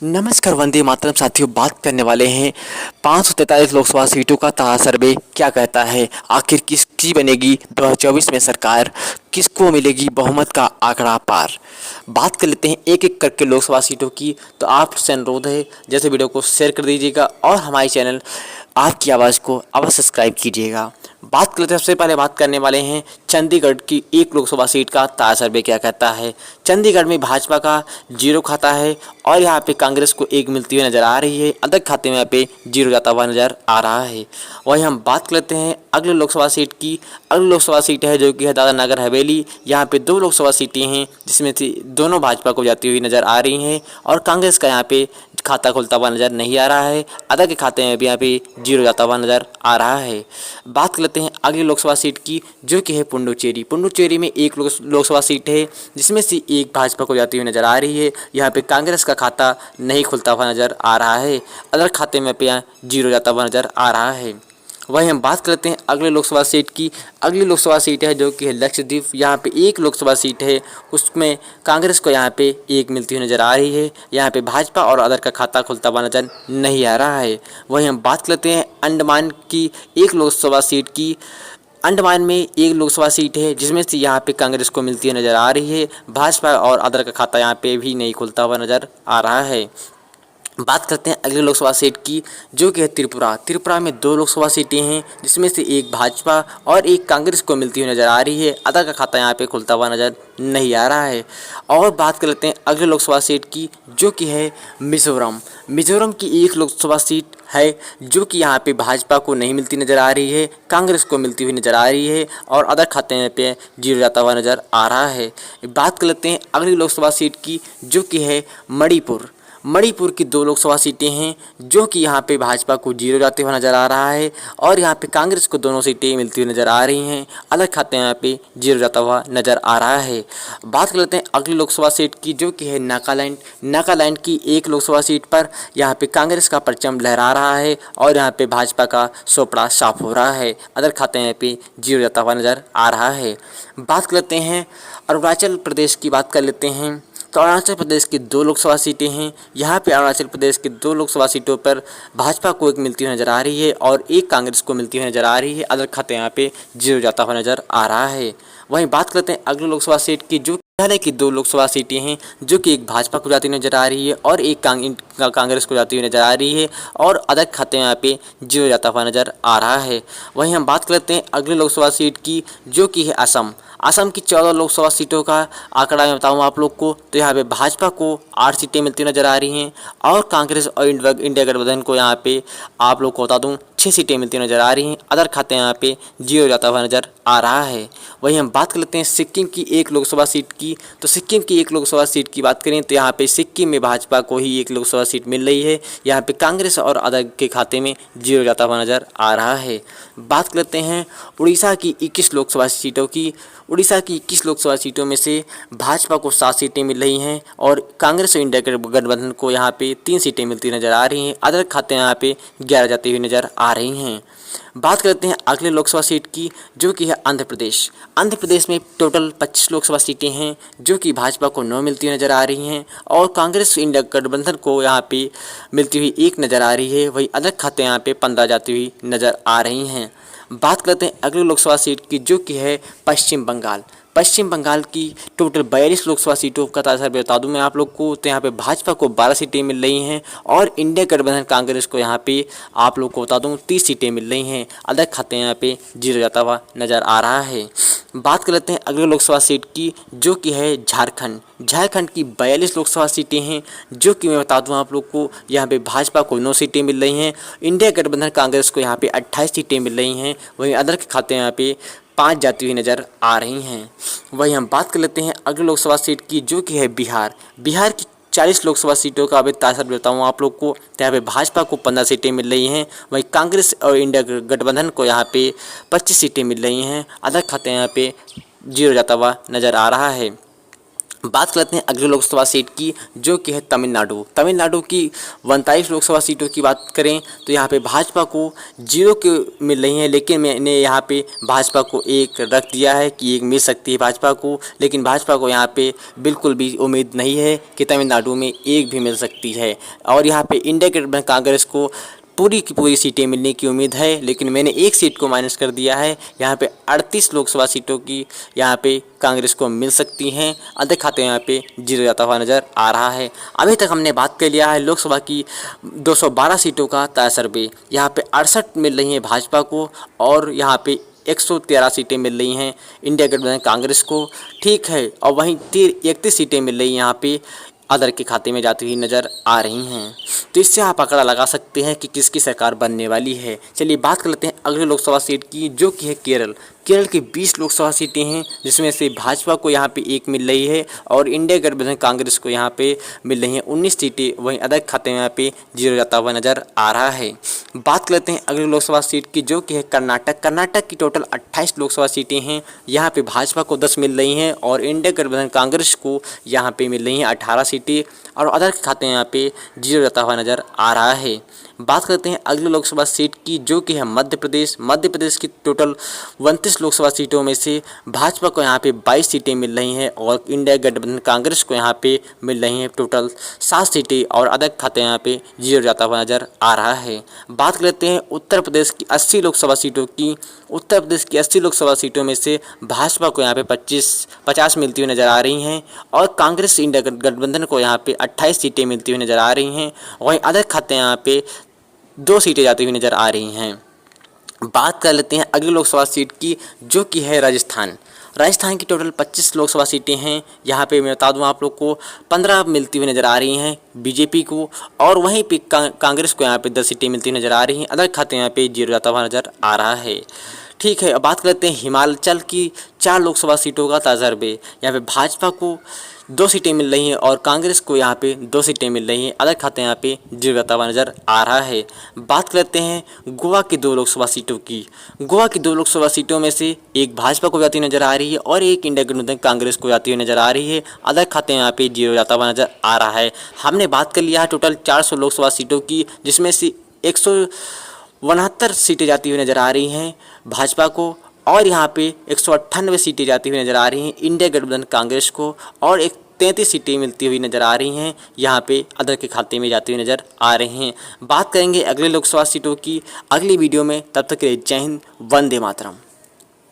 नमस्कार वंदे मातरम साथियों, बात करने वाले हैं 543 लोकसभा सीटों का ताज़ा सर्वे क्या कहता है। आखिर किसकी बनेगी 2024 में सरकार, किसको मिलेगी बहुमत का आंकड़ा पार। बात कर लेते हैं एक एक करके लोकसभा सीटों की। तो आपसे अनुरोध है जैसे वीडियो को शेयर कर दीजिएगा और हमारे चैनल आपकी आवाज़ को अवश्य सब्सक्राइब कीजिएगा। बात करते हैं, सबसे पहले बात करने वाले हैं चंडीगढ़ की एक लोकसभा सीट का ताज़ा सर्वे क्या कहता है। चंडीगढ़ में भाजपा का 0 खाता है और यहाँ पे कांग्रेस को 1 मिलती हुई नजर आ रही है। अदर खाते में यहाँ पे 0 जाता हुआ नजर आ रहा है। वहीं हम बात करते हैं अगले लोकसभा सीट की। अगली लोकसभा सीट है जो कि है दादरा नगर हवेली। यहाँ पे 2 लोकसभा सीटें हैं जिसमें से दोनों भाजपा को जाती हुई नजर आ रही हैं और कांग्रेस का यहाँ पे खाता खुलता हुआ नजर नहीं आ रहा है। अदर के खाते में भी यहाँ पे 0 जाता हुआ नजर आ रहा है। बात करते हैं अगली लोकसभा सीट की जो कि है पुडुचेरी। पुडुचेरी में एक लोकसभा सीट है जिसमें से एक भाजपा को जाती हुई नजर आ रही है। यहाँ पे कांग्रेस का खाता नहीं खुलता हुआ नजर आ रहा है। अदर खाते में पे 0 जाता हुआ नजर आ रहा है। वहीं हम बात करते हैं अगले लोकसभा सीट की। अगली लोकसभा सीट है जो कि है लक्षद्वीप। यहाँ पे एक लोकसभा सीट है, उसमें कांग्रेस को यहाँ पे 1 मिलती हुई नज़र आ रही है। यहाँ पे भाजपा और अदर का खाता खुलता हुआ नजर नहीं आ रहा है। वहीं हम बात करते हैं अंडमान की एक लोकसभा सीट की। अंडमान में एक लोकसभा सीट है जिसमें से यहाँ पे कांग्रेस को मिलती हुई नज़र आ रही है। भाजपा और अदर का खाता यहाँ पे भी नहीं खुलता हुआ नज़र आ रहा है। बात करते हैं अगले लोकसभा सीट की जो कि है त्रिपुरा। त्रिपुरा में 2 लोकसभा सीटें हैं जिसमें से एक भाजपा और एक कांग्रेस को मिलती हुई नज़र आ रही है। अदर का खाता यहाँ पे खुलता हुआ नज़र नहीं आ रहा है। और बात कर लेते हैं अगले लोकसभा सीट की जो कि है मिजोरम। मिजोरम की एक लोकसभा सीट है जो कि यहाँ पे भाजपा को नहीं मिलती नज़र आ रही है, कांग्रेस को मिलती हुई नज़र आ रही है और अदर खाते में पे 0 जाता हुआ नज़र आ रहा है। बात कर लेते हैं अगली लोकसभा सीट की जो कि है मणिपुर। मणिपुर की 2 लोकसभा सीटें हैं जो कि यहाँ पे भाजपा को 0 जाते हुए नज़र आ रहा है और यहाँ पे कांग्रेस को दोनों सीटें मिलती हुई नज़र आ रही हैं। अलग खाते यहाँ पे 0 जाता हुआ नज़र आ रहा है। बात कर लेते हैं अगली लोकसभा सीट की जो कि है नागालैंड। नागालैंड की एक लोकसभा सीट पर यहाँ पे कांग्रेस का परचम लहरा रहा है और यहाँ पे भाजपा का सोपड़ा साफ हो रहा है। अदर खाते यहाँ पे 0 जाता हुआ नज़र आ रहा है। बात कर लेते हैं अरुणाचल प्रदेश की। बात कर लेते हैं तो अरुणाचल प्रदेश की 2 लोकसभा सीटें हैं। यहाँ पे अरुणाचल प्रदेश की 2 लोकसभा सीटों पर भाजपा को 1 मिलती हुई नज़र आ रही है और एक कांग्रेस को मिलती हुई नज़र आ रही है। अदर खाते यहाँ पे 0 जाता हुआ नज़र आ रहा है। वहीं बात करते हैं अगली लोकसभा सीट की जो मेघालय की 2 लोकसभा सीटें हैं जो कि एक भाजपा को जाती हुई नजर आ रही है और एक कांग्रेस को जाती हुई नजर आ रही है और अदर खाते में यहाँ पे 0 जाता हुआ नजर आ रहा है। वहीं हम बात करते हैं अगली लोकसभा सीट की जो कि है असम। असम की 14 लोकसभा सीटों का आंकड़ा मैं बताऊँ आप लोग को तो यहाँ पे भाजपा को 8 सीटें मिलती नजर आ रही हैं और कांग्रेस और इंडिया गठबंधन को यहाँ पे आप लोग को बता दूँ 6 सीटें मिलती नजर आ रही हैं। अदर खाते यहाँ पे 0 जाता हुआ नजर आ रहा है। वहीं हम बात कर लेते हैं सिक्किम की एक लोकसभा सीट की। तो सिक्किम की एक लोकसभा सीट की बात करें तो यहाँ पे सिक्किम में भाजपा को ही 1 लोकसभा सीट मिल रही है। यहाँ पे कांग्रेस और अदर के खाते में 0 जाता हुआ नजर आ रहा है। बात करते हैं उड़ीसा की 21 लोकसभा सीटों की। उड़ीसा की 21 लोकसभा सीटों में से भाजपा को 7 सीटें मिल रही हैं और कांग्रेस और इंडिया गठबंधन को यहाँ पे 3 सीटें मिलती नजर आ रही हैं। अदर खाते यहाँ पे 11 जाती हुई नजर आ रही हैं। बात करते हैं अगले लोकसभा सीट की जो कि है आंध्र प्रदेश। आंध्र प्रदेश में टोटल 25 लोकसभा सीटें हैं जो कि भाजपा को 9 मिलती हुई नजर आ रही हैं और कांग्रेस इंडिया गठबंधन को यहाँ पे मिलती हुई 1 नज़र आ रही है। वही अलग खाते यहाँ पे 15 जाती हुई नज़र आ रही हैं। बात करते हैं अगली लोकसभा सीट की जो कि है पश्चिम बंगाल। पश्चिम बंगाल की टोटल 42 लोकसभा सीटों का ताज़ा बता दूं मैं आप लोग को तो यहाँ पे भाजपा को 12 सीटें मिल रही हैं और इंडिया गठबंधन कांग्रेस को यहाँ पे आप लोग को बता दूं 30 सीटें मिल रही हैं। अलग खाते यहाँ पे 0 जाता हुआ नज़र आ रहा है। बात कर लेते हैं अगले लोकसभा सीट की जो कि है झारखंड। झारखंड की 42 लोकसभा सीटें हैं जो कि मैं बता दूं आप लोग को यहाँ पे भाजपा को 9 सीटें मिल रही हैं। इंडिया गठबंधन कांग्रेस को यहाँ पे 28 सीटें मिल रही हैं। वहीं अदर के खाते यहाँ पे 5 जाती हुई नज़र आ रही हैं। वहीं हम बात कर लेते हैं अगली लोकसभा सीट की जो कि है बिहार। बिहार की 40 लोकसभा सीटों का अभी ताज़ा बताऊँ आप लोग को यहाँ पे भाजपा को 15 सीटें मिल रही हैं। वहीं कांग्रेस और इंडिया गठबंधन को यहाँ पे 25 सीटें मिल रही हैं। अदर खाते यहाँ पे 0 जाता हुआ नज़र आ रहा है। बात करते हैं अगले लोकसभा सीट की, जो कि है तमिलनाडु। तमिलनाडु की 39 लोकसभा सीटों की बात करें तो यहाँ पे भाजपा को 0 के मिल रही हैं, लेकिन मैंने यहाँ पे भाजपा को एक रख दिया है कि एक मिल सकती है भाजपा को, लेकिन भाजपा को यहाँ पे बिल्कुल भी उम्मीद नहीं है कि तमिलनाडु में एक भी मिल सकती है। और यहाँ पे इंडिया गठबंधन कांग्रेस को पूरी की पूरी सीटें मिलने की उम्मीद है, लेकिन मैंने एक सीट को माइनस कर दिया है। यहाँ पे 38 लोकसभा सीटों की यहाँ पे कांग्रेस को मिल सकती हैं। अधिक खाते यहाँ पे 0 जाता हुआ नज़र आ रहा है। अभी तक हमने बात कर लिया है लोकसभा की 212 सीटों का ताज़ा सर्वे। यहाँ पे 68 मिल रही हैं भाजपा को और यहाँ पे 113 सीटें मिल रही हैं इंडिया गठबंधन कांग्रेस को। ठीक है, और वहीं 31 सीटें मिल रही हैं यहाँ पे अदर के खाते में जाती हुई नज़र आ रही हैं। तो इससे आप आंकड़ा लगा सकते हैं कि किसकी सरकार बनने वाली है। चलिए बात कर लेते हैं अगले लोकसभा सीट की, जो कि है केरल। केरल की 20 लोकसभा सीटें हैं, जिसमें से भाजपा को यहाँ पे 1 मिल रही है और इंडिया गठबंधन कांग्रेस को यहाँ पे मिल रही हैं 19 सीटें। वहीं अदर खाते में यहाँ पे 0 जाता हुआ नज़र आ रहा है। बात कर लेते हैं अगले लोकसभा सीट की, जो कि है कर्नाटक। कर्नाटक की टोटल 28 लोकसभा सीटें हैं। यहाँ पे भाजपा को 10 मिल रही हैं और इंडिया गठबंधन कांग्रेस को यहाँ पे मिल रही हैं 18 सीटें और अदर के खाते में यहाँ पे 0 जाता हुआ नज़र आ रहा है। बात करते हैं अगले लोकसभा सीट की, जो कि है मध्य प्रदेश। मध्य प्रदेश की टोटल 29 लोकसभा सीटों में से भाजपा को यहाँ पे 22 सीटें मिल रही हैं और इंडिया गठबंधन कांग्रेस को यहाँ पे मिल रही हैं टोटल 7 सीटें और अदर खाते यहाँ पे 0 जाता हुआ नज़र आ रहा है। बात करते हैं उत्तर प्रदेश की 80 लोकसभा सीटों की। उत्तर प्रदेश की 80 लोकसभा सीटों में से भाजपा को यहाँ पे 50 मिलती हुई नज़र आ रही हैं और कांग्रेस इंडिया गठबंधन को यहाँ पे 28 सीटें मिलती हुई नज़र आ रही हैं। वहीं अदर खाते यहाँ पे 2 सीटें जाती हुई नज़र आ रही हैं। बात कर लेते हैं अगली लोकसभा सीट की, जो कि है राजस्थान। राजस्थान की टोटल 25 लोकसभा सीटें हैं। यहाँ पे मैं बता दूँ आप लोग को 15 मिलती हुई नज़र आ रही हैं बीजेपी को और वहीं पे कांग्रेस को यहाँ पे 10 सीटें मिलती हुई नज़र आ रही हैं। अदर खाते यहाँ पे 0 जाता हुआ नज़र आ रहा है। ठीक है, अब बात करते हैं हिमाचल की 4 लोकसभा सीटों का ताज़ा सर्वे। यहाँ पे भाजपा को 2 सीटें मिल रही हैं और कांग्रेस को यहाँ पे 2 सीटें मिल रही हैं। अदर खाते यहाँ पे 0 जाता हुआ नज़र आ रहा है। बात करते हैं गोवा की 2 लोकसभा सीटों की। गोवा की 2 लोकसभा सीटों में से एक भाजपा को जाती हुई नज़र आ रही है और एक इंडिया गठबंधन कांग्रेस को जाती हुई नज़र आ रही है। अदर खाते यहाँ पे 0 जाता हुआ नज़र आ रहा है। हमने बात कर लिया है टोटल 400 लोकसभा सीटों की, जिसमें से 169 सीटें जाती हुई नज़र आ रही हैं भाजपा को और यहाँ पे 198 सीटें जाती हुई नज़र आ रही हैं इंडिया गठबंधन कांग्रेस को और 33 सीटें मिलती हुई नज़र आ रही हैं यहाँ पे अदर के खाते में जाती हुई नज़र आ रही हैं। बात करेंगे अगले लोकसभा सीटों की अगली वीडियो में। तब तक के लिए जय हिंद, वंदे मातरम।